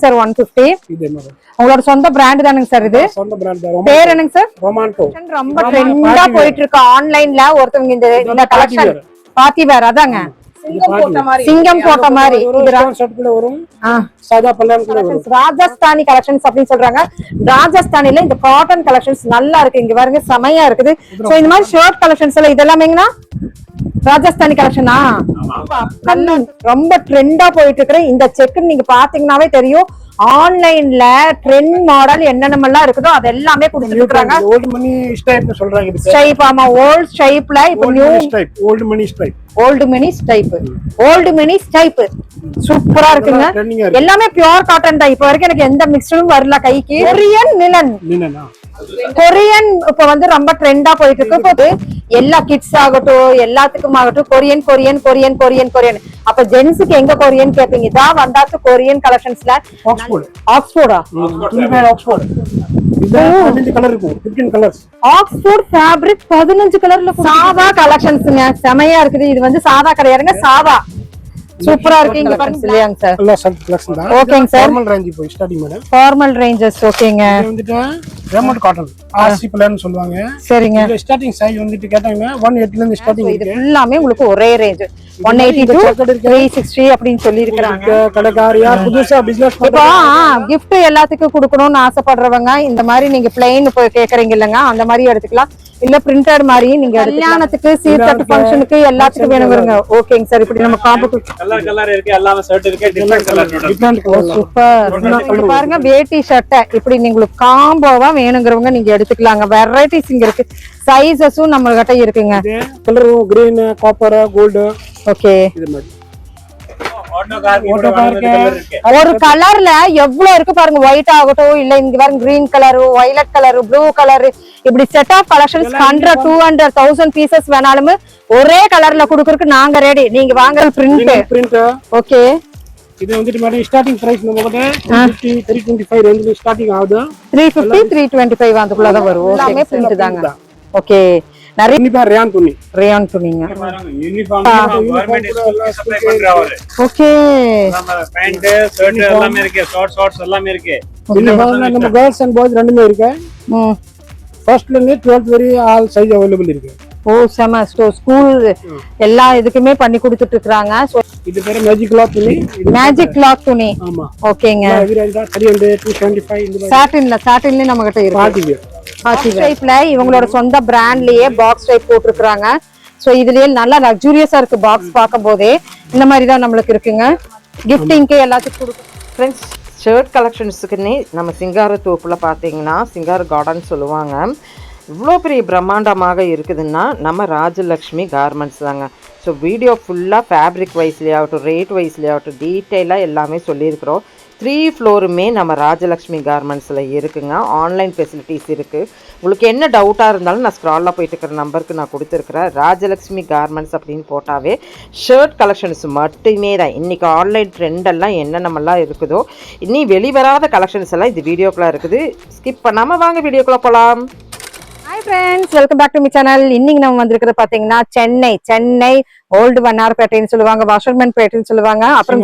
Sir 150. உங்களோட சொந்த brand தானுங்க சார் இது? சொந்த பிராண்ட் தான். பேர் என்னங்க சார்? ரொமான்டோ. ரொம்ப ட்ரெண்டா போயிட்டு இருக்கு ஆன்லைன்ல. ஒருத்தவங்க இந்த கலெக்ஷன் பார்ட்டி வேர் அதாங்க சிங்கம் போட்ட மாதிரி ராஜஸ்தானி கலெக்ஷன்ஸ் அப்படின்னு சொல்றாங்க. ராஜஸ்தானில இந்த காட்டன் கலெக்ஷன்ஸ் நல்லா இருக்கு. இங்க பாருங்க செமையா இருக்குது. சோ இந்த மாதிரி ஷர்ட் கலெக்ஷன்ஸ் எல்லாம் இதெல்லாமேங்கண்ணா ராஜஸ்தானி கலெக்ஷனா ரொம்ப ட்ரெண்டா போயிட்டு இருக்கிற இந்த செக் நீங்க பாத்தீங்கன்னாவே தெரியும். ஆன்லைன்ல ட்ரெண்ட் மாடல் என்னென்னலாம் இருக்குதோ அது எல்லாமே கொடுத்துருக்காங்க. ஓல்ட் மணி ஸ்டைப் சொல்றாங்க. ஸ்டைப் ஆமா, ஓல்ட் ஸ்டைப்ல இப்போ நியூ ஸ்டைப் ஓல்ட் மணி ஸ்டைப். Volt mini ஸ்டைப். ஓல்ட் மினி ஸ்டைப் சூப்பரா இருக்குங்க. எல்லாமே பியூர் காட்டன் தான். இப்ப வரைக்கும் எனக்கு எந்த மிக்ஸ்டும் வரல கைக்கு. Korean linen. கொரியன் இப்ப வந்து ரொம்ப ட்ரெண்டா போயிட்டு இருக்கு. இப்போ எல்லா கிட்ஸ் ஆகட்டும் எல்லாத்துக்கும் ஆகட்டும் Korean Korean Korean Korean Korean. அப்ப ஜென்ஸுக்கு எங்க கொரியன் கேப்பீங்க? இதான் வந்தாச்சு கொரியன் கலெக்ஷன்ஸ்ல. ஆக்ஸ்போர்டா? ஆக்ஸ்போர்ட். இது 15 கலர் இருக்கும். 15 கலர்ஸ். ஆக்ஸ்போர்ட் ஃபேப்ரிக் 15 கலர்ல. சாவா கலெக்ஷன்ஸ்ங்க செமையா இருக்குது. இது வந்து சாதா கிடையாதுங்க, சாவா சூப்பரா இருக்கு. இங்க பாருங்க இல்லையாங்க சார்? எல்லாம் சல்ட் கலெக்ஷன் தான். ஓகேங்க சார். ஃபார்மல் ரேஞ்ச் போய் ஸ்டார்டிங் மேடம். ஃபார்மல் ரேஞ்சஸ் ஓகேங்க. இது வந்துட்டு ரெமோட் காட்டன் ஆர்சி பிளான் சொல்வாங்க. சரிங்க. இது ஸ்டார்டிங் சைஸ் வந்துட்டு கேட்டாங்க 180 ல இருந்து ஸ்டார்டிங் இது எல்லாமே உங்களுக்கு ஒரே ரேஞ்ச் 180 to 360 அப்படினு சொல்லி இருக்காங்க. கடைக்காரர் யார் புதுசா பிசினஸ் பண்றாங்க gift எல்லாத்துக்கும் கொடுக்கணும்னு ஆசைப்படுறவங்க இந்த மாதிரி நீங்க பிளைன் போய் கேக்குறீங்க இல்லங்க, அந்த மாதிரி எடுத்துக்கலாம். இல்ல பிரிண்டட் மாதிரி நீங்க கல்யாணத்துக்கு சீர்தட்டு ஃபங்க்ஷனுக்கு எல்லாத்துக்கும் வேணும்ங்கறங்க. ஓகேங்க சார். இப்படி நம்ம காம்போ கலர் இருக்கு, எல்லாமே ஷர்ட் இருக்கு, different colour different colour. Super. பாருங்க வேட்டி ஷர்ட் இப்படி உங்களுக்கு காம்போவா வேணும்ங்கறவங்க நீங்க எடுத்துக்கலாங்க. வெரைட்டிஸ் இங்க இருக்கு. சைஸஸும் நம்ம கிட்ட இருக்குங்க. Colour green, copper, gold. Okay. இது மாதிரி ஒரு கலர்ல எவ்வளவு இருக்கு பாருங்க. ஒயிட் ஆகட்டும் இல்ல இங்க பாருங்க green colour, violet colour, blue colour, இப்படி செட் ஆஃப் கலெக்ஷன்ஸ் 100 200 1000 பீசஸ் வேணாலும் ஒரே கலர்ல குடுக்குறதுக்கு நாங்க ரெடி. நீங்க வாங்குற பிரிண்ட். ஓகே. இது வந்துட்டு மேடம் ஸ்டார்டிங் பிரைஸ் நமக்கு 350 325 ரேஞ்சில ஸ்டார்டிங் ஆகுது. 350 325 அதுக்குள்ள தான் வரும். எல்லாமே பிரிண்ட் தாங்க. ஓகே. நிறைய ரேயான் துணி. ரேயான் துணிங்க. யூனிஃபார்ம் கவர்மெண்ட் ஸ்கூல் சப்ளை பண்றாரு. ஓகே. நம்ம பேண்ட் ஷர்ட் எல்லாமே இருக்கு, ஷார்ட்ஸ் எல்லாமே இருக்கு. நம்ம गर्ल्स அண்ட் பாய்ஸ் ரெண்டுமே இருக்கு. ஃபர்ஸ்ட்ல இருந்து 12th வரை ஆல் சைஸ் அவேilable இருக்கு. ஓ செம. ஸ்கூல் எல்லா இதுக்குமே பண்ணி கொடுத்துட்டு இருக்காங்க. இது பேரு மேஜிக் கிளாத் துணி. மேஜிக் கிளாத் துணி. ஆமா. ஓகேங்க. இது ரேஞ்சா 300 275 இந்த மாதிரி. சாட்டின்ல நம்ம கிட்ட இருக்கு. பார்ட்டி டைப்ல இவங்களோட சொந்த பிராண்ட்லயே பாக்ஸ் டைப் போட்டுருக்காங்க. சோ இதுலயே நல்லா லக்ஸூரியஸா இருக்கு. பாக்ஸ் பார்க்கும்போதே இந்த மாதிரி தான் நம்மளுக்கு இருக்குங்க. கிஃப்டிங்க்கு எல்லாத்துக்கும் கொடுக்கும். ஃப்ரெண்ட்ஸ் ஷர்ட் கலெக்ஷன்ஸுக்குன்னே நம்ம சிங்காரத்தோப்பில் பார்த்தீங்கன்னா சிங்கார கார்டன் சொல்லுவாங்க. இவ்வளோ பெரிய பிரம்மாண்டமாக இருக்குதுன்னா நம்ம ராஜலக்ஷ்மி கார்மெண்ட்ஸ் தாங்க. ஸோ வீடியோ ஃபுல்லாக ஃபேப்ரிக் வைஸ்லேயே ஆகட்டும் ரேட் வைஸ்லேயே ஆகட்டும் டீட்டெயிலாக எல்லாமே சொல்லியிருக்கிறோம். 3 ஃப்ளோருமே நம்ம ராஜலக்ஷ்மி கார்மெண்ட்ஸில் இருக்குங்க. ஆன்லைன் ஃபெசிலிட்டிஸ் இருக்குது. உங்களுக்கு என்ன டவுட்டாக இருந்தாலும் நான் ஸ்க்ராலில் போயிட்டு இருக்கிற நம்பருக்கு நான் கொடுத்துருக்குறேன். ராஜலக்ஷ்மி கார்மெண்ட்ஸ் அப்படின்னு போட்டாவே ஷர்ட் கலெக்ஷன்ஸ் மட்டுமே தான். இன்றைக்கி ஆன்லைன் ட்ரெண்டெல்லாம் என்னென்னமெல்லாம் இருக்குதோ இனி வெளிவராத கலெக்ஷன்ஸ் எல்லாம் இது வீடியோக்குள்ளே இருக்குது. ஸ்கிப் பண்ணாமல் வாங்க வீடியோக்குள்ளே போகலாம். Hi friends, welcome back to my channel. இன்னைக்கு நம்ம வந்திருக்கிறது பாத்தீங்கன்னா சென்னை ஓல்டு வண்ணாரப்பேட்டைன்னு சொல்லுவாங்க, வாஷர்மேன் பேட்டைன்னு சொல்லுவாங்க, அப்புறம்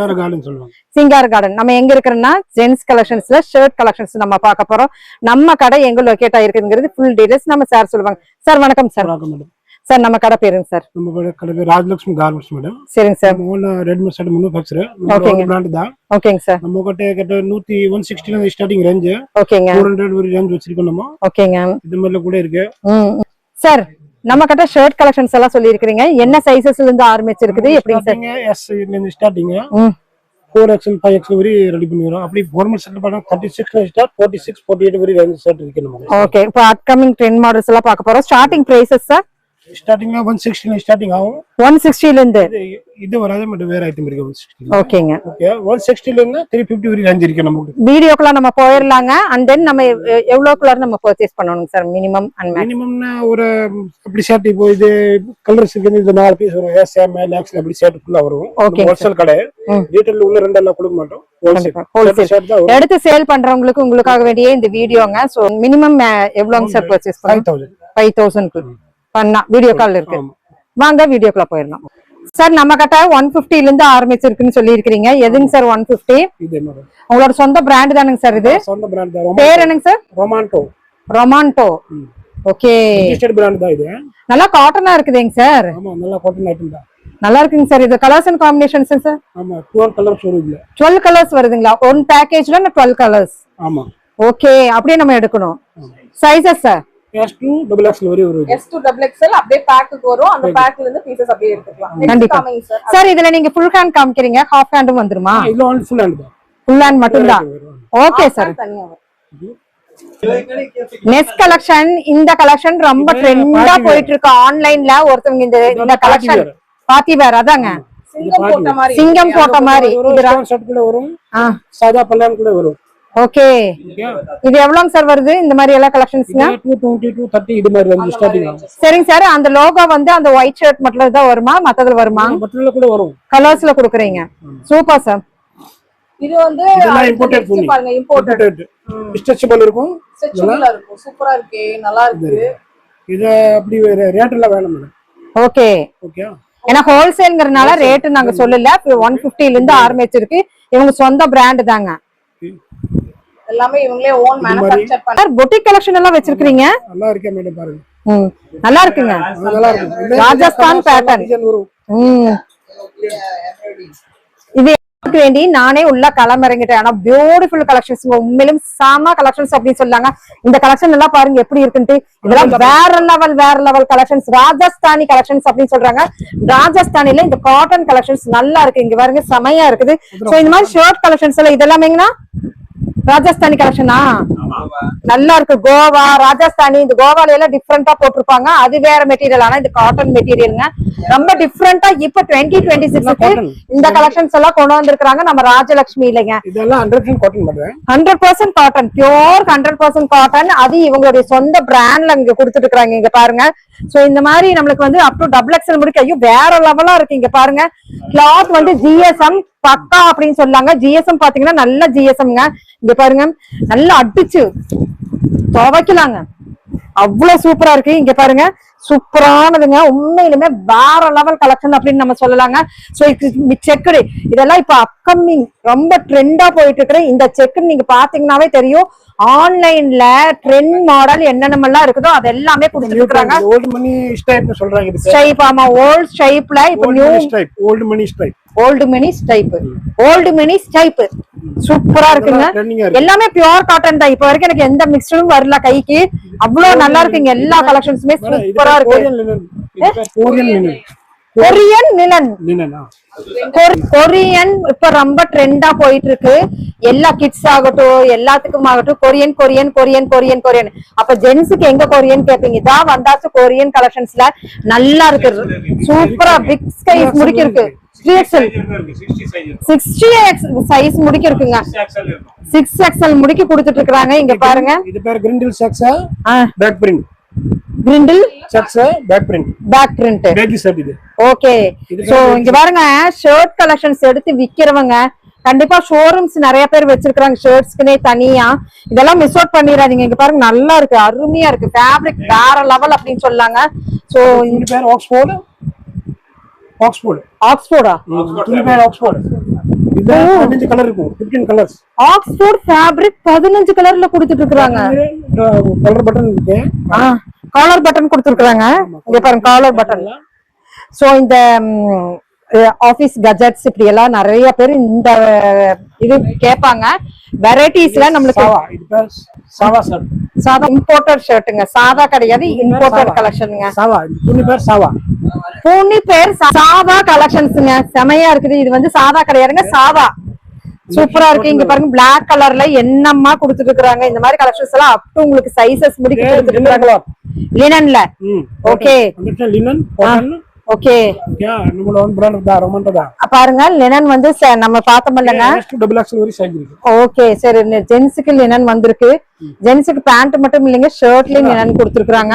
சிங்கார கார்டன். நம்ம எங்க இருக்கிறோம்னா ஜென்ஸ் கலெக்ஷன்ஸ்ல ஷர்ட் கலெக்ஷன்ஸ் நம்ம பார்க்க போறோம். நம்ம கடை எங்க லொகேட் ஆயிருக்குங்கிறது ஃபுல் டீடைல்ஸ் நம்ம சார் சொல்லுவாங்க. சார் வணக்கம் சார். சார் நம்ம கடை பேருங்க சார்? நம்ம கடை பேர் ராஜலக்ஷ்மி கார்மெண்ட்ஸ் மேடம். சரிங்க சார். Readymade side manufacturer. ஓகேங்க. பிராண்ட் தான். ஓகேங்க சார். நம்ம கிட்ட 160 ல ஸ்டார்டிங் ரேஞ்ச். ஓகேங்க. 400 வரை ரேஞ்ச் வச்சிருக்கோம் நம்ம. ஓகேங்க. இது மாதிரி கூட இருக்கு. சார் நம்ம கிட்ட ஷர்ட் கலெக்ஷன்ஸ் எல்லாம் சொல்லி இருக்கீங்க. என்ன சைஸஸ்ல இருந்து ஆரம்பிச்சிருக்குது எப்படிங்க சார்? எஸ் ல இருந்து ஸ்டார்டிங் 4XL 5XL வரை ரெடி பண்ணிரோம். அப்படி ஃபார்மல் செட் பண்ணா 36 ல ஸ்டார்ட் 46 48 வரை ரேஞ்ச் செட் இருக்கு நம்ம. ஓகே. இப்போ அப்கமிங் ட்ரெண்ட் மாடல்ஸ் எல்லாம் பார்க்க போறோம். Starting பிரைसेस sir? ஸ்டார்டிங் 160 ல ஸ்டார்டிங் ஆகும். 160 ல இருந்து இது வராது மட்டும் வேற ஐட்டம் இருக்கு 160. ஓகேங்க. ஓகே. 160 ல இருந்து 350 வரை ரேஞ்ச் இருக்கு நமக்கு. வீடியோக்குள்ள நம்ம போயிரலாங்க. அண்ட் தென் நம்ம எவ்வளவுக்குள்ள நம்ம பர்ச்சேஸ் பண்ணனும் சார்? மினிமம் அண்ட் மினிமம்னா ஒரு அப்படி செட் இப்போ இது கலர்ஸ் இருக்கு. இது 4 பீஸ் வரும். எஸ் எம் எல் எக்ஸ் அப்படி செட்டுக்குள்ள வரும். ஹோல்சேல் கடை. ரீட்டைல் உள்ள ரெண்டு எல்லாம் கொடுக்க மாட்டோம். ஹோல்சேல் எடுத்து சேல் பண்றவங்களுக்கு உங்களுக்காக வேண்டிய இந்த வீடியோங்க. சோ மினிமம் எவ்வளவுங்க சார் பர்ச்சேஸ் பண்ணனும்? 5000 பண்ணா வீடியோ கால் இருக்கு. வாங்க வீடியோக்குள்ள போயிரலாம். சார் நம்ம கிட்ட 150 ல இருந்து ஆரம்பிச்சிருக்குன்னு சொல்லி இருக்கீங்க. எதுங்க சார் 150? இதே மாதிரி உங்களோட சொந்த பிராண்ட் தானுங்க சார் இது? சொந்த பிராண்ட் தான். பேர் என்னங்க சார்? ரொமாண்டோ. ஓகே, ரெஜிஸ்டர்ட் பிராண்ட் தான் இது. நல்லா காட்டனா இருக்குதுங்க சார். ஆமா, நல்லா காட்டன் ஐட்டம் தான். நல்லா இருக்குங்க சார். இது கலர்ஸ் அண்ட் காம்பினேஷன்ஸ் சார்? ஆமா, 12 கலர்ஸ் வருதுல. 12 கலர்ஸ் வருதுங்களா? ஒன் பேக்கேஜ்ல 12 கலர்ஸ். ஆமா. ஓகே, அப்படியே நம்ம எடுக்கணும். சைஸஸ் சார் S2 XXL வரை வருது. S2 XXL அப்படியே பேக்குக்கு வரும். அந்த பேக்ல இருந்து பீசஸ் அப்படியே எடுத்துக்கலாம். கண்டிப்பா சார். இதுல நீங்க ஃபுல் ஹேண்ட் காமிக்கிறீங்க, ஹாஃப் ஹேண்டும் வந்துருமா? இல்ல, ஒன்லி ஃபுல் ஹேண்ட் தான். ஃபுல் ஹேண்ட் மட்டும் தான். Okay sir. தனியா வரும். Next collection. இந்த கலெக்ஷன் ரொம்ப ட்ரெண்டா போயிட்டு இருக்கு ஆன்லைன்ல. ஒருத்தவங்க இந்த கலெக்ஷன் பாத்தி வேற அதாங்க, சிங்கம் போட்ட மாதிரி. சிங்கம் போட்ட மாதிரி இது செட் கூட வரும். சாதா பல்லான் கூட வரும். ஓகே, இது எவ்வளவுங்க சார் வருது இந்த மாதிரி எல்லா கலெக்ஷன்ஸ்ங்க? 220 to 30 இது மாதிரி வந்து ஸ்டார்டிங் ஆகும். சரிங்க சார். அந்த லோகோ வந்து அந்த ஒயிட் ஷர்ட் மட்டும் தான் வருமா, மத்ததுல வருமா? பட்டன்ல கூட வரும். கலர்ஸ்ல கொடுக்குறீங்க. Super sir. இது வந்து இம்போர்ட்டட் துணி. பாருங்க, இம்போர்ட்டட். ஸ்ட்ரெச்சபிள் இருக்கும். ஸ்ட்ரெச்சபிளா இருக்கும். சூப்பரா இருக்கு, நல்லா இருக்கு. இது அப்படி ரேட் எல்லாம் வேணும் மேடம். Okay okay. ஏன்னா ஹோல்சேல்ங்கறனால ரேட் நாங்க சொல்லல. 150 ல இருந்து ஆரம்பிச்சிருக்கு. இவங்க சொந்த பிராண்ட் தாங்க. எல்லாமே இவங்களே ஓன் மேனுஃபேக்சர் பண்ண. சார் பொட்டிக் கலெக்ஷன் எல்லாம் வச்சிருக்கீங்க. நல்லா இருக்கே மேடம், பாருங்க. நல்லா இருக்குங்க. நல்லா இருக்கு. ராஜஸ்தான் பேட்டர்ன். இது எனக்கு வேண்டி நானே உள்ள களமிறங்கிட்டேன். ஆனா பியூட்டிஃபுல் கலெக்ஷன்ஸ், உண்மையிலும் சாமா கலெக்ஷன்ஸ் அப்படின்னு சொல்லாங்க. இந்த கலெக்ஷன் எல்லாம் பாருங்க எப்படி இருக்குன்ட்டு. இதெல்லாம் வேற லெவல் கலெக்ஷன்ஸ், ராஜஸ்தானி கலெக்ஷன்ஸ் அப்படின்னு சொல்றாங்க. ராஜஸ்தானில இந்த காட்டன் கலெக்ஷன்ஸ் நல்லா இருக்கு. இங்க பாருங்க, செமையா இருக்குது. சோ இந்த மாதிரி ஷர்ட் கலெக்ஷன்ஸ் எல்லாம் இதெல்லாமேங்கண்ணா ராஜஸ்தானி கலெக்ஷனா நல்லா இருக்கு. கோவா ராஜஸ்தானி, இந்த கோவால எல்லாம் டிஃப்ரெண்டா போட்டிருப்பாங்க. அது வேற மெட்டீரியல். ஆனா இது காட்டன் மெட்டீரியல்ங்க, ரொம்ப டிஃப்ரெண்டா. இப்ப 2026க்கு இந்த கலெக்ஷன்ஸ் எல்லாம் கொண்டு வந்திருக்காங்க நம்ம ராஜலட்சுமி. இல்லைங்க, இதெல்லாம் 100% cotton madam. 100% cotton, pure 100% cotton. அது இவங்களுடைய சொந்த பிராண்ட்ல இங்க கொடுத்துட்டு இருக்காங்க. இங்க பாருங்க. சோ இந்த மாதிரி நம்மளுக்கு வந்து அப் டு XXL முடிக்க ஐயோ வேற லெவலா இருக்கு. இங்க பாருங்க, கிளாத் வந்து GSM பக்கா அப்படின்னு சொல்லாங்க. GSM பாத்தீங்கன்னா நல்ல GSMங்க. இங்க பாருங்க, நல்லா அடிச்சு துவைக்கலாங்க, அவ்வளவு சூப்பரா இருக்கு. இங்க பாருங்க, சூப்பரானதுங்க. உண்மையிலுமே வேற லெவல் கலெக்ஷன் அப்படின்னு நம்ம சொல்லலாங்க. சோ செக்குடு இதெல்லாம் இப்ப அப்கமிங் ரொம்ப ட்ரெண்டா போயிட்டு இருக்கிற இந்த செக்குடு நீங்க பாத்தீங்கன்னாவே தெரியும். ஆன்லைன்ல ட்ரெண்ட் மாடல் என்னென்னலாம் இருக்குதோ அது எல்லாமே கொடுத்துருக்காங்க. ஓல்ட் மணி ஸ்டைப்னு சொல்றாங்க. இது ஸ்டைப். ஆமா, ஓல்ட் ஸ்டைப்ல இப்ப நியூ ஸ்டைப், ஓல்ட் மணி ஸ்டைப். ஓல்டு மினி ஸ்டைப் சூப்பரா இருக்குங்க. எல்லாமே பியூர் காட்டன் தான். இப்ப வரைக்கும் எனக்கு எந்த மிக்ஸ்டும் வரல கைக்கு. அவ்வளவு நல்லா இருக்குங்க. எல்லா கலெக்ஷன்ஸுமே சூப்பரா இருக்கு. கொரியன் கொரியன் இப்ப ரொம்ப ட்ரெண்டா போயிட்டு இருக்கு. எல்லா கிட்ஸ் ஆகட்டும், எல்லாத்துக்கும் ஆகட்டும், கொரியன். அப்ப ஜென்ஸுக்கு எங்க கொரியன் கேப்பீங்க? இதான் வந்தாச்சு கொரியன் கலெக்ஷன்ஸ்ல. நல்லா இருக்கு, சூப்பரா. பிக் சைஸ் முடிக்கு இருக்கு. 60 சைஸ் முடிக்கு இருக்குங்க. 6XL முடிக்கு கொடுத்துட்டு இருக்காங்க. இங்க பாருங்க, இது பேர் கிரிண்டில் செக்ஸ் பேக் பிரிண்ட். கிரிண்டில் செக்ஸ் பேக் பிரிண்ட் பேபி செட் இது. ஓகே. சோ இங்க பாருங்க, ஷர்ட் கலெக்ஷன்ஸ் எடுத்து விக்கிறவங்க கண்டிப்பா ஷோரூம்ஸ் நிறைய பேர் வச்சிருக்காங்க ஷர்ட்ஸ்க்குனே தனியா. இதெல்லாம் மிஸ் அவுட் பண்ணிடாதீங்க. இங்க பாருங்க, நல்லா இருக்கு, அருமையா இருக்கு. ஃபேப்ரிக் வேற லெவல் அப்படின்னு சொல்லாங்க. சோ இந்த பேர் ஆக்ஸ்போர்டா? இது பேர் ஆக்ஸ்போர்ட். இது 15 கலர் இருக்கும். 15 கலர்ஸ். ஆக்ஸ்போர்ட் ஃபேப்ரிக் 15 கலர்ல கொடுத்துட்டு இருக்காங்க. கலர் பட்டன் இருக்கு. காலர் பட்டன் கொடுத்துருக்காங்க. இங்க பாருங்க, காலர் பட்டன். சோ இந்த ஆபீஸ் கஜெட்ஸ் இப்படி எல்லாம் நிறைய பேர் இந்த இது கேட்பாங்க. வெரைட்டிஸ்ல நம்மளுக்கு சாதா இம்போர்ட்டட் ஷர்ட்டுங்க. சாதா கிடையாது, இம்போர்ட்டட் கலெக்ஷனுங்க. பூனி பேர் சாதா கலெக்ஷன்ஸ்ங்க. செமையா இருக்குது. இது வந்து சாதா கிடையாதுங்க, சாதா. சூப்பரா இருக்கு. இங்க பாருங்க, பிளாக் கலர்ல என்னம்மா கொடுத்துட்டு இருக்காங்க. இந்த மாதிரி கலெக்ஷன்ஸ் எல்லாம் அப் டு உங்களுக்கு சைஸஸ் முடிக்க கொடுத்துட்டு இருக்காங்க. லினன்ல. Okay, linen okay. நம்மளோட ஓன் பிராண்ட் தான், ரொமாண்டோ தான். பாருங்க, லினன் வந்து நம்ம பார்த்தோம் இல்லங்க. XXL வரை சைஸ் இருக்கு. ஓகே, சரி. ஜென்ஸுக்கு லினன் வந்திருக்கு. ஜென்ஸுக்கு பேண்ட் மட்டும் இல்லைங்க, ஷர்ட்லயும் லினன் கொடுத்துருக்காங்க.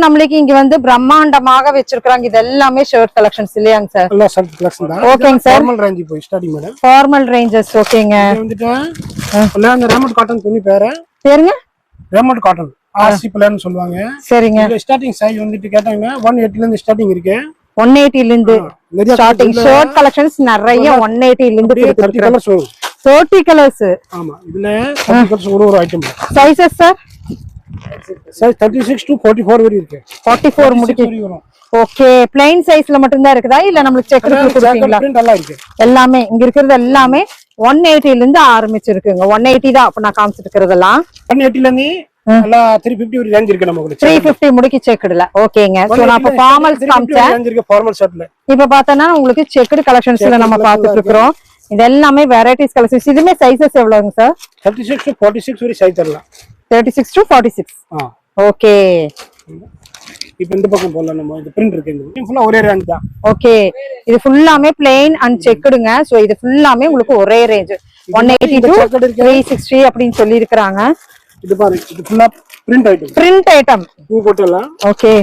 நம்மளுக்கு இங்க வந்து பிரம்மாண்டமாக வச்சிருக்காங்க. இது எல்லாமே ஷர்ட் கலெக்ஷன்ஸ் இல்லையாங்க சார்? எல்லா ஷர்ட் கலெக்ஷன் தான். ஓகேங்க சார். ஃபார்மல் ரேஞ்ச் போய் ஸ்டார்டிங் மேடம். Formal ranges. ஓகேங்க. வந்துட்டு அந்த ரேமண்ட் காட்டன் துணி பேருங்க ரேமண்ட் காட்டன். RC பிளான் சொல்லுவாங்க. சரிங்க. ஸ்டார்டிங் சைஸ் வந்துட்டு கேட்டாங்கன்னா 180 ல இருந்து ஸ்டார்டிங் இருக்கு. 180 ல இருந்து நிறைய ஸ்டார்டிங் ஷர்ட் கலெக்ஷன்ஸ் நிறைய 180 ல இருந்து 30 கலர்ஸ் வரும் 30 கலர்ஸ். ஆமா இதுல 30 கலர்ஸ் ஒரு item. Sizes sir size 36 to 44 வரை இருக்கு. 44 முடிக்கு. ஓகே பிளைன் சைஸ்ல மட்டும் தான் இருக்குதா இல்ல நமக்கு செக் கொடுப்பீங்களா? பிரிண்ட் எல்லாம் இருக்கு. எல்லாமே இங்க இருக்குது எல்லாமே 180 ல இருந்து ஆரம்பிச்சிருக்குங்க. 180 தான் அப்ப நான் காமிச்சிட்டு இருக்கிறதெல்லாம். 180 ல இருந்து எல்லாம் 350 வரை ரேஞ்ச் இருக்கு நமக்கு. 350 முடிக்கு செக்டுல. ஓகேங்க. சோ நான் இப்ப ஃபார்மல்ஸ் காமிச்சேன். ரேஞ்ச் இருக்கு ஃபார்மல் ஷர்ட்ல. இப்ப பார்த்தா உங்களுக்கு செக்டு கலெக்ஷன்ஸ்ல நம்ம பார்த்துட்டு இருக்கோம். இது எல்லாமே வெரைட்டிஸ் கலெக்ஷன்ஸ். இதுமே சைஸஸ் எவ்வளவுங்க சார்? 36 to 46 வரை சைஸ் தரலாம். 36 to 46. ஓகே. இப்போ இந்த பக்கம் போலாம் நம்ம. இந்த பிரிண்ட் இருக்கு. இது ஃபுல்லா ஒரே ரேஞ்ச் தான். ஓகே. இது ஃபுல்லாமே plain and checkedங்க. சோ இது ஃபுல்லாமே உங்களுக்கு ஒரே ரேஞ்ச் 180 to 360 அப்படினு சொல்லி இருக்காங்க. இது பாருங்க. இது ஃபுல்லா பிரிண்ட் ஐட்டம். Print item. பூ போட்டலாம். ஓகே.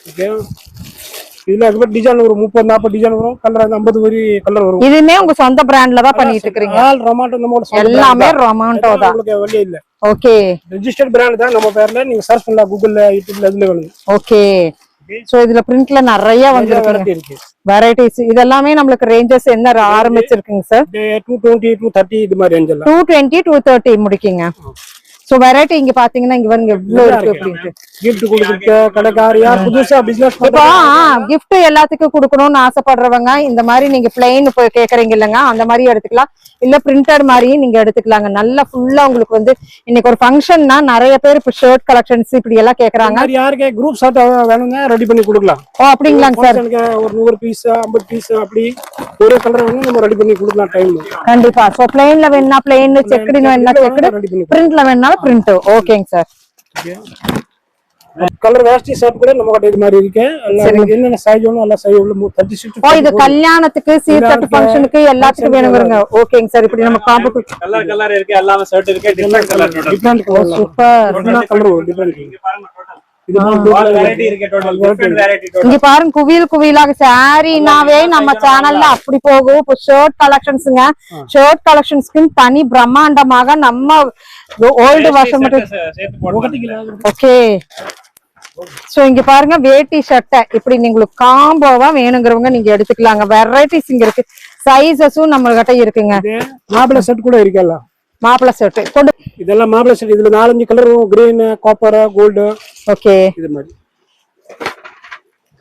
ஓகே. இதுல அங்க டிசைன் ஒரு 30 40 டிசைன் வரும். கலர் 50 வரி கலர் வரும். இதுமே உங்க சொந்த பிராண்ட்ல தான் பண்ணிட்டு இருக்கீங்க. ஆல் ரொமாண்டோ நம்மோட சொந்த எல்லாமே ரொமாண்டோ தான். உங்களுக்கு வெளிய இல்ல. ஓகே. ரெஜிஸ்டர்ட் பிராண்ட் தான் நம்ம பேர்ல. நீங்க சர்ச் பண்ணலாம் கூகுள்ல யூடியூப்ல அதுல வேணும். ஓகே. சோ இதுல பிரிண்ட்ல நிறைய வந்திருக்கு. வெரைட்டிஸ் இதெல்லாமே நமக்கு ரேஞ்சஸ் என்ன ஆரம்பிச்சிருக்குங்க சார்? 220 to 30 இது மாதிரி ரேஞ்ச் எல்லாம். 220 to 30 முடிக்கீங்க. சோ வெரைட்டி இங்க பாத்தீங்கன்னா இங்க பாருங்க எவ்வளவு இருக்கு அப்படினு. gift கொடுக்க கடைக்கார யார் புதுசா பிசினஸ் பண்றாங்க gift எல்லாத்துக்கும் கொடுக்கணும்னு ஆசைப்படுறவங்க இந்த மாதிரி நீங்க plain போய் கேக்குறீங்க இல்லங்க அந்த மாதிரி எடுத்துக்கலாம். இல்ல பிரிண்டட் மாதிரி நீங்க எடுத்துக்கலாங்க. நல்லா ஃபுல்லா உங்களுக்கு வந்து இன்னைக்கு ஒரு ஃபங்க்ஷன்னா நிறைய பேர் இப்ப ஷர்ட் கலெக்ஷன்ஸ் இப்படி எல்லாம் கேக்குறாங்க. யாருக்கு குரூப் ஷர்ட் வேணும்னா ரெடி பண்ணி கொடுக்கலாம். ஓ அப்படிங்களாங்க சார். ஒரு 100 பீஸ் 50 பீஸ் அப்படி ஒரே கலர் வேணும் நம்ம ரெடி பண்ணி கொடுக்கலாம் டைம். கண்டிப்பா. சோ plainல வேணா plain செக்டு வேணா செக்டு பிரிண்ட்ல வேணா பிரிண்ட். ஓகேங்க சார். கலர் வேஷ்டி ஷர்ட் கூட நம்ம கிட்ட இது மாதிரி இருக்கு. என்னென்ன சைஸ் வேணும் எல்லா சைஸ் உள்ள 36. ஓ இது கல்யாணத்துக்கு சீர்தட்டு ஃபங்க்ஷனுக்கு எல்லாத்துக்கும் வேணும்ங்க. ஓகேங்க சார். இப்படி நம்ம காம்போ கலர் இருக்கு. எல்லாமே ஷர்ட் இருக்கு. Different colour different colour. Super. Colour different இங்க பாருங்க. டோட்டல் இது வெரைட்டி இருக்கு. Total different variety. டோட்டல் இங்க பாருங்க குவியலாக சாரினாவே நம்ம சேனல்ல அப்படி போகும். இப்போ ஷர்ட் கலெக்ஷன்ஸ்ங்க. ஷர்ட் கலெக்ஷன்ஸ்க்கு தனி பிரம்மாண்டமாக நம்ம ஓல்டு வருஷம் மட்டும். ஓகே. சோ இங்க பாருங்க வேட்டி சட்டை இப்படி உங்களுக்கு காம்போவா வேணுங்கிறவங்க நீங்க எடுத்துக்கலாங்க. வெரைட்டிஸ் இங்க இருக்கு. சைஸஸும் நம்ம கிட்ட இருக்குங்க. மாப்பிள செட் கூட இருக்குல்ல. மாப்பிள செட் இதெல்லாம் மாப்பிள செட். இதுல 4-5 கலர் வரும். Green, copper, gold. ஓகே. இது மாதிரி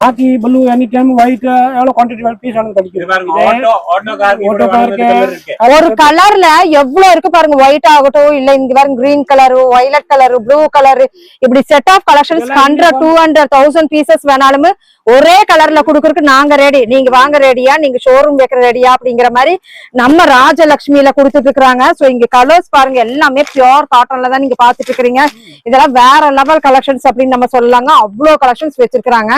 பாக்கி ப்ளூ எனி டைம் ஒயிட் எவ்வளவு குவாண்டிட்டி பீஸ் ஆனது கிடைக்கும். இது பாருங்க ஆட்டோ கார் இருக்கு. ஒரு கலர்ல எவ்வளவு இருக்கு பாருங்க. ஒயிட் ஆகட்டும் இல்ல இங்க பாருங்க green colour, violet colour, blue colour இப்படி செட் ஆஃப் கலெக்ஷன்ஸ் 100 200 1000 பீசஸ் வேணாலும் ஒரே கலர்ல குடுக்கறதுக்கு நாங்க ரெடி. நீங்க வாங்க ரெடியா, நீங்க ஷோரூம் வைக்கிற ரெடியா அப்படிங்கிற மாதிரி நம்ம ராஜலட்சுமியில கொடுத்துட்டு இருக்காங்க. சோ இங்க கலர்ஸ் பாருங்க எல்லாமே பியூர் காட்டன்ல தான் நீங்க பாத்துட்டு இருக்கீங்க. இதெல்லாம் வேற லெவல் கலெக்ஷன்ஸ் அப்படின்னு நம்ம சொல்லலாங்க. அவ்வளவு கலெக்ஷன்ஸ் வச்சிருக்காங்க.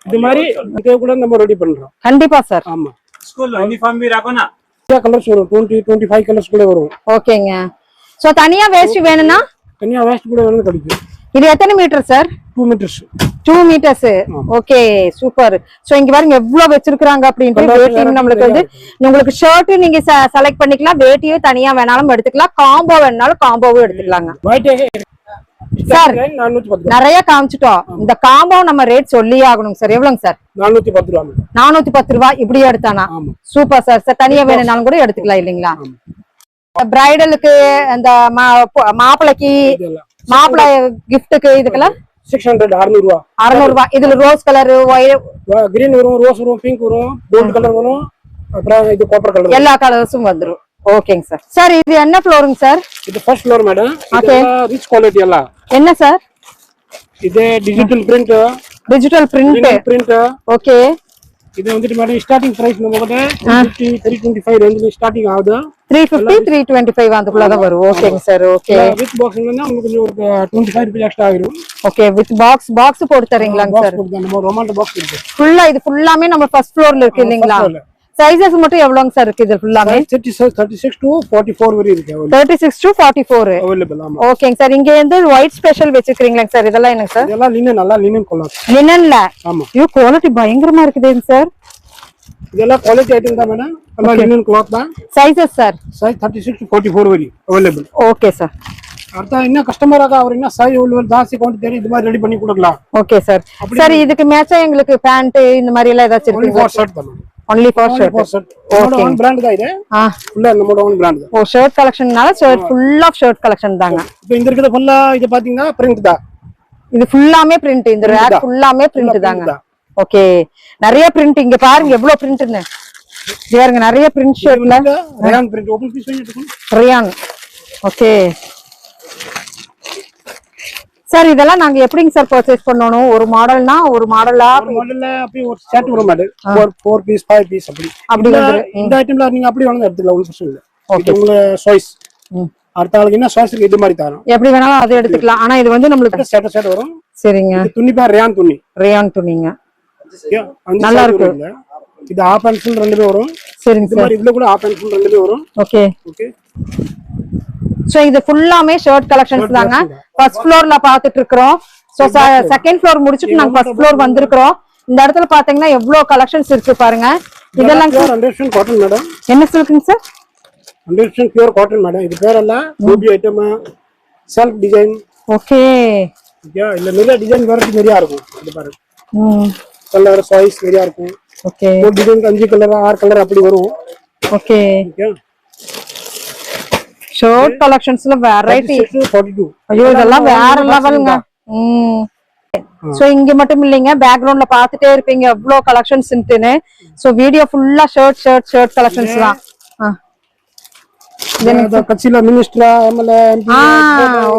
இது மாதிரி இதே கூட நம்ம ரெடி பண்றோம். கண்டிப்பா சார். ஆமா. ஸ்கூல் யூனிஃபார்ம் भी रखो ना. கலர்ஸ் வரும். 20-25 கலர்ஸ் கூட வரும். ஓகேங்க. சோ தனியா வேஸ்ட் வேணும்னா தனியா வேஸ்ட் கூட வேணும் கிடைக்கும். இது எத்தனை metre sir? 2 metres. 2 metres. Okay super. So இங்க பாருங்க எவ்வளவு வச்சிருக்காங்க அப்படின்ட்டு. வேட்டிங் நம்மளுக்கு வந்து உங்களுக்கு ஷர்ட் நீங்க செலக்ட் பண்ணிக்கலாம். வேட்டியும் தனியா வேணாலும் எடுத்துக்கலாம். காம்போ வேணாலும் காம்போவும் எடுத்துக்கலாங்க. சார் நிறைய காமிச்சிட்டோம். இந்த காம்போ நம்ம ரேட் சொல்லி ஆகணும் சார். எவ்வளவுங்க சார்? 410 ரூபாய். 410 ரூபாய் இப்படி எடுத்தானா சூப்பர் சார். சார் தனியா வேணும்னாலும் கூட எடுத்துக்கலாம் இல்லைங்களா? பிரைடலுக்கு அந்த மாப்பிளைக்கு மாப்பிள்ளை கிஃப்ட்டுக்கு இதுக்கெல்லாம் 600 600 ரூபாய். இதுல ரோஸ் கலர், கிரீன் வரும், ரோஸ் வரும், பிங்க் வரும், கோல்ட் கலர் வரும், அப்புறம் இது காப்பர் கலர் எல்லா கலர்ஸும் வந்துரும். ஓகேங்க சார். சார் இது என்ன ஃப்ளோருங்க சார்? இது ஃபர்ஸ்ட் ஃப்ளோர் மேடம். இது ரிச் குவாலிட்டி எல்லாம். என்ன சார்? இது digital print. Digital print. Okay. இது வந்துட்டு மேடம் ஸ்டார்டிங் பிரைஸ் நமக்கு 350 325 ரேஞ்சில ஸ்டார்டிங் ஆகுது. 350 325 அதுக்குள்ள தான் வரும். ஓகேங்க சார். ஓகே. வித் பாக்ஸ்னா உங்களுக்கு கொஞ்சம் ஒரு 25 ரூபாய் எக்ஸ்ட்ரா ஆயிரும். ஓகே. வித் பாக்ஸ் போட்டு தரீங்களாங்க சார்? நம்ம ரொமாண்டோ பாக்ஸ் இருக்கு. ஃபுல்லா இது ஃபுல்லாமே நம்ம ஃபர்ஸ்ட் ஃப்ளோர்ல இருக்கு இல்லீங்களா? சைஸஸ் மட்டும் எவ்வளவுங்க சார் இருக்கு இது ஃபுல்லாமே? 36 to 44 வரை இருக்கு. 36 to 44 அவேலபிள். ஆமா. ஓகேங்க சார். இங்க இருந்து ஒயிட் ஸ்பெஷல் வெச்சிருக்கீங்களா சார்? இதெல்லாம் என்னங்க சார்? இதெல்லாம் லினன். நல்லா லினன் குவாலிட்டி. லினன்ல. ஆமா. இது குவாலிட்டி பயங்கரமா இருக்குதுங்க சார். இதெல்லாம் குவாலிட்டி ஐட்டம் தான் மேடம். நல்லா லினன் கிளாத் தான். Sizes sir? சைஸ் 36 to 44 வரை அவேலபிள். Okay sir. அடுத்த இன்னும் கஸ்டமராக அவர் என்ன சைஸ் எவ்வளவு ஜாஸ்தி குவான்டிட்டி இது மாதிரி ரெடி பண்ணி கொடுக்கலாம். Okay sir. சார் இதுக்கு மேட்சா எங்களுக்கு பேண்ட் இந்த மாதிரி எல்லாம் ஏதாச்சும் only இருக்கு? for shirt தான். only for shirt. நம்மளோட own brand தான் இது. ஃபுல்லா நம்மளோட own brand தான். ஓ ஷர்ட் கலெக்ஷன்னால shirt full half shirt collection தாங்க. இப்போ இந்த இருக்கிறது ஃபுல்லா இது பாத்தீங்கன்னா print தான். இது ஃபுல்லாமே பிரிண்ட், இந்த ரேக் ஃபுல்லாமே பிரிண்ட் தாங்க. ஓகே, நிறைய பிரிண்ட் இங்க பாருங்க எவ்வளவு பிரிண்ட்னு. இது பாருங்க நிறைய பிரிண்ட் ஷர்ட்ல ரயான் print ஓபன் பீஸ் பண்ணிட்டு ரயான். ஓகே சார், இதெல்லாம் நாங்க எப்படிங்க சார் பர்ச்சேஸ் பண்ணனும்? ஒரு மாடல்னா ஒரு மாடலா மாடல்ல அப்படியே ஒரு செட் வரும் மேடம். 4 பீஸ் 5 பீஸ் அப்படி இந்த ஐட்டம்ல நீங்க அப்படி வாங்க எடுத்துக்கலாம், ஒன்றும் பிரச்சனை இல்ல. ஓகே, உங்க சாய்ஸ். அடுத்த ஆளுக்கு என்ன சாய்ஸ் இருக்கு இது மாதிரி தரோம், எப்படி வேணாலும் அதை எடுத்துக்கலாம். ஆனா இது வந்து நம்மளுக்கு செட் வரும். சரிங்க. இது துணி பேர் ரயான் துணி. ரயான் துணிங்க, நல்லா இருக்கு. இது ஆஃப் அண்ட் ஃபுல் ரெண்டுமே வரும். சரிங்க இந்த மாதிரி இதுல கூட ஆஃப் அண்ட் ஃபுல் ரெண்டுமே வரும். Okay okay. சோ இது ஃபுல்லாமே ஷர்ட் கலெக்ஷன்ஸ் தாங்க. ஃபர்ஸ்ட் ஃப்ளோர்ல பாத்துட்டு இருக்கோம். சோ செகண்ட் ஃப்ளோர் முடிச்சிட்டு நாங்க ஃபர்ஸ்ட் ஃப்ளோர் வந்திருக்கோம். இந்த இடத்துல பாத்தீங்கன்னா எவ்வளவு கலெக்ஷன்ஸ் இருக்கு பாருங்க. இதெல்லாம் 100% காட்டன் மேடம். என்ன சில்க்குங்க சார்? 100% pure cotton madam. இது பேர் எல்லாம் Ruby item, self design. Okay, okay. இல்ல நிறைய டிசைன் வெரைட்டி நிறைய இருக்கும். இது பாருங்க, கலர் சாய்ஸ் நிறைய இருக்கும். ஓகே, ஒரு டிசைன் 5 கலர் 6 கலர் அப்படி வரும். ஓகே. ஷர்ட் கலெக்ஷன்ஸ்ல வெரைட்டி 42. ஐயோ இதெல்லாம் வேற லெவல்ங்க. சோ இங்க மட்டும் இல்லைங்க, பேக்ரவுண்ட்ல பாத்துட்டே இருப்பீங்க எவ்வளவு கலெக்ஷன்ஸ் இருக்குன்னு. சோ வீடியோ ஃபுல்லா ஷர்ட் கலெக்ஷன்ஸ் தான். கட்சில மினிஸ்டரா MLA MP.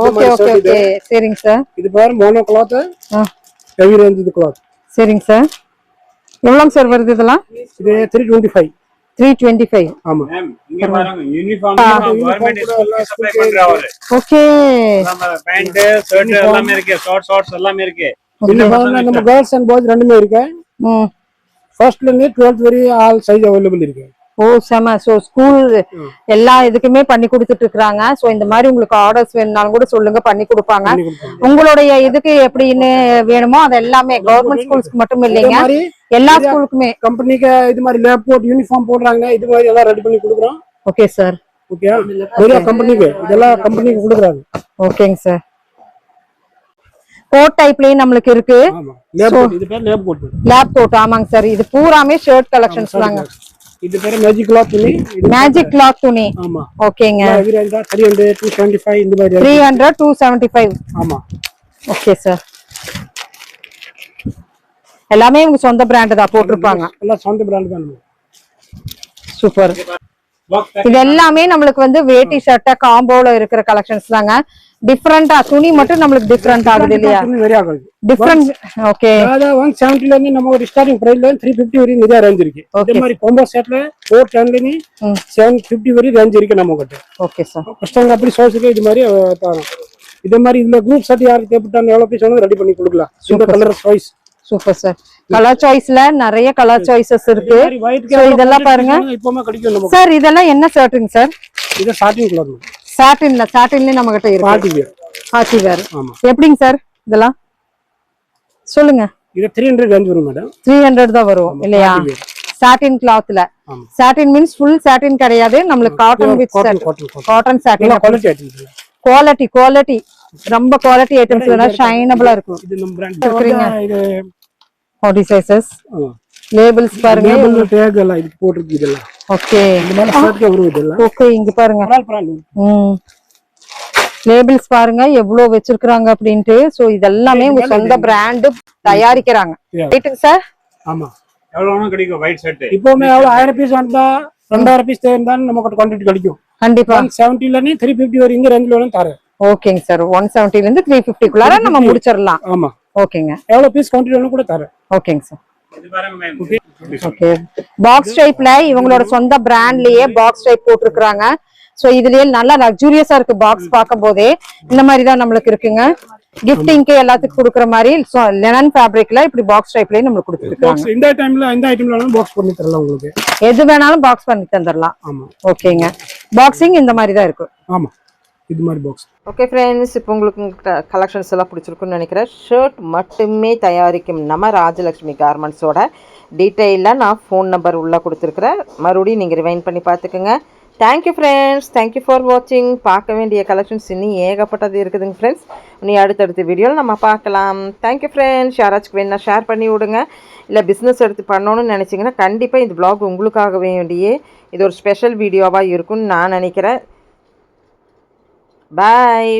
Okay okay okay, சரிங்க சார். இது பாரு மோனோ கிளாத், ஹெவி ரேஞ்ச் இது கிளாத். சரிங்க சார். எவ்வளவு சார் வருது இதெல்லாம்? இது 325. 325. ஆமா மேம், இங்க பாருங்க யூனிஃபார்ம் கவர்மெண்ட் ஸ்கூல் சப்ளை பண்றாரு. ஓகே, நம்ம பேண்ட் ஷர்ட் எல்லாமே இருக்கு, ஷார்ட்ஸ் எல்லாமே இருக்கு. இதுல பாருங்க நம்ம गर्ल्स அண்ட் பாய்ஸ் ரெண்டுமே இருக்கு. ஃபர்ஸ்ட்ல இருந்து 12th வரை ஆல் சைஸ் அவேலபிள் இருக்கு. ஓ செம. சோ ஸ்கூல் எல்லா இதுக்குமே பண்ணி கொடுத்துட்டு இருக்காங்க. சோ இந்த மாதிரி உங்களுக்கு ஆர்டர்ஸ் வேணும்னாலும் கூட சொல்லுங்க, பண்ணி கொடுப்பாங்க. உங்களுடைய இதுக்கு எப்படின்னு வேணுமோ அது எல்லாமே கவர்மெண்ட் ஸ்கூல்ஸ்க்கு மட்டும் இல்லைங்க, எல்லா ஸ்கூலுக்குமே. கம்பெனிக்கு இது மாதிரி லேப் போட் யூனிஃபார்ம் போடுறாங்க, இது மாதிரி எல்லாம் ரெடி பண்ணி கொடுக்குறோம். Okay sir. ஓகே, நிறைய கம்பெனிக்கு இதெல்லாம் கம்பெனிக்கு கொடுக்குறாங்க. ஓகேங்க சார். கோட் டைப்லயே நம்மளுக்கு இருக்கு. ஆமா, லேப் கோட். இது பேர் லேப் கோட். Lab coat. ஆமாங்க சார். இது பூராமே ஷர்ட் கலெக்ஷன்ஸ் தாங்க. இது பேர் மேஜிக் கிளாத் துணி. மேஜிக் கிளாத் துணி. ஆமா, ஓகேங்க. 300 275 இந்த மாதிரி 300 275. ஆமா, ஓகே சார். எல்லாமே உங்க சொந்த பிராண்ட் தான் போட்டுருப்பாங்க. எல்லாம் சொந்த பிராண்ட் தான். சூப்பர். இது எல்லாமே நம்மளுக்கு வந்து வேட்டி ஷர்ட்டா காம்போல இருக்கிற கலெக்ஷன்ஸ் தாங்க. டிஃபரெண்டா துணி மட்டும் நம்மளுக்கு டிஃபரெண்ட் ஆகுது இல்லையா? நிறைய ஆகுது டிஃபரெண்ட். ஓகே, அதாவது 170 ல இருந்து நம்ம ஒரு ஸ்டார்டிங் பிரைஸ்ல 350 வரை நிறைய ரேஞ்ச் இருக்கு. அதே மாதிரி காம்போ செட்ல 410 ல இருந்து 750 வரை ரேஞ்ச் இருக்கு நம்ம கிட்ட. Okay sir. கஸ்டமர் அப்படி சோர்ஸ்க்கு இது மாதிரி தரோம். இதே மாதிரி இதுல குரூப் செட் யாருக்கு தேவைப்பட்டாலும் எவ்வளவு பீஸ் வேணும் ரெடி பண்ணி கொடுக்கலாம். இந்த colour choice. Super sir. Colour சாய்ஸ்ல நிறைய கலர் சாய்ஸஸ் இருக்கு. சோ இதெல்லாம் பாருங்க இப்போமா கிடைக்கும் நமக்கு. சார் இதெல்லாம் என்ன ஷர்ட்டுங்க சார்? இது சாட்டின் கிளாத். சாட்டின்ல நம்ம கிட்ட இருக்கு. Party wear. Party wear. ஆமா. எப்படிங்க சார் இதெல்லாம் சொல்லுங்க. இது 300 ரேஞ்ச் வரும் மேடம். 300 தான் வரும் இல்லையா? சாட்டின் கிளாத்ல. சாட்டின் மீன்ஸ் ஃபுல் சாட்டின் கிடையாது, நம்மளுக்கு cotton with cotton satin. Quality ரொம்ப குவாலிட்டி ஐட்டம்ஸ் வேணா ஷைனபிளா இருக்கும். இது நம்ம பிராண்ட். இது 40 சைஸஸ். லேபிள்ஸ் பாருங்க, லேபிள் டேக் எல்லாம் இது போட்டுருக்கு. இதெல்லாம் ஓகே. இந்த மாதிரி ஷர்ட்க்கு வரும் இதெல்லாம். ஓகே, இங்க பாருங்க லேபிள்ஸ் பாருங்க எவ்வளவு வச்சிருக்காங்க அப்படின்ட்டு. சோ இதெல்லாமே உங்க சொந்த பிராண்ட் தயாரிக்கிறாங்க. ரைட்டுங்க சார்? ஆமா. எவ்வளவு கிடைக்கும் ஒயிட் ஷர்ட்? இப்போமே எவ்வளவு 1000 பீஸ் வந்தா 2000 பீஸ் தேர்ந்தாலும் நமக்கு குவாண்டிட்டி கிடைக்கும். கண்டிப்பா 170 ல இருந்து 350 வரை இந்த ரேஞ்ச்ல வரும் தரேன். ஓகேங்க சார். 170 ல இருந்து 350 குள்ளார நம்ம முடிச்சிரலாம். ஆமா. ஓகேங்க. எவ்வளவு பீஸ் குவாண்டிட்டி வேணும் கூட தரேன். ஓகேங்க சார். இது பாருங்க மேம். ஓகே. பாக்ஸ் டைப்ல இவங்களோட சொந்த பிராண்ட்லயே பாக்ஸ் டைப் போட்டுருக்காங்க. சோ இதுலயே நல்லா லக்ஸூரியஸா இருக்கு. பாக்ஸ் பார்க்கும்போதே இந்த மாதிரி தான் நம்மளுக்கு இருக்குங்க. கிஃப்டிங்க்கு எல்லாத்துக்கும் கொடுக்குற மாதிரி லெனன் ஃபேப்ரிக்ல இப்படி பாக்ஸ் டைப்லயே நம்மளுக்கு கொடுத்துருக்காங்க. இந்த ஐட்டம்ல பாக்ஸ் பண்ணி தரலாம் உங்களுக்கு. எது வேணாலும் பாக்ஸ் பண்ணி தந்துடலாம். ஆமா. ஓகேங்க. பாக்ஸிங் இந்த மாதிரி தான் இருக்கு. ஆமா, இது மாதிரி பாக்ஸ். ஓகே ஃப்ரெண்ட்ஸ், இப்போ உங்களுக்கு கலெக்ஷன்ஸ் எல்லாம் பிடிச்சிருக்குன்னு நினைக்கிறேன். ஷர்ட் மட்டுமே தயாரிக்கும் நம்ம ராஜலக்ஷ்மி கார்மெண்ட்ஸோட டீட்டெயிலாக நான் ஃபோன் நம்பர் உள்ளே கொடுத்துருக்குறேன். மறுபடியும் நீங்கள் ரிவைண்ட் பண்ணி பார்த்துக்குங்க. தேங்க்யூ ஃப்ரெண்ட்ஸ், தேங்க்யூ ஃபார் வாட்சிங். பார்க்க வேண்டிய கலெக்ஷன்ஸ் இன்னும் ஏகப்பட்டது இருக்குதுங்க ஃப்ரெண்ட்ஸ். இனி அடுத்தடுத்த வீடியோவில் நம்ம பார்க்கலாம். Thank you friends. யாராச்சும் வேணா ஷேர் பண்ணி விடுங்க. இல்லை பிஸ்னஸ் எடுத்து பண்ணணும்னு நினச்சிங்கன்னா கண்டிப்பாக இந்த ப்ளாக் உங்களுக்காக வேண்டியே இது ஒரு ஸ்பெஷல் வீடியோவாக இருக்கும்னு நான் நினைக்கிறேன். பாய்.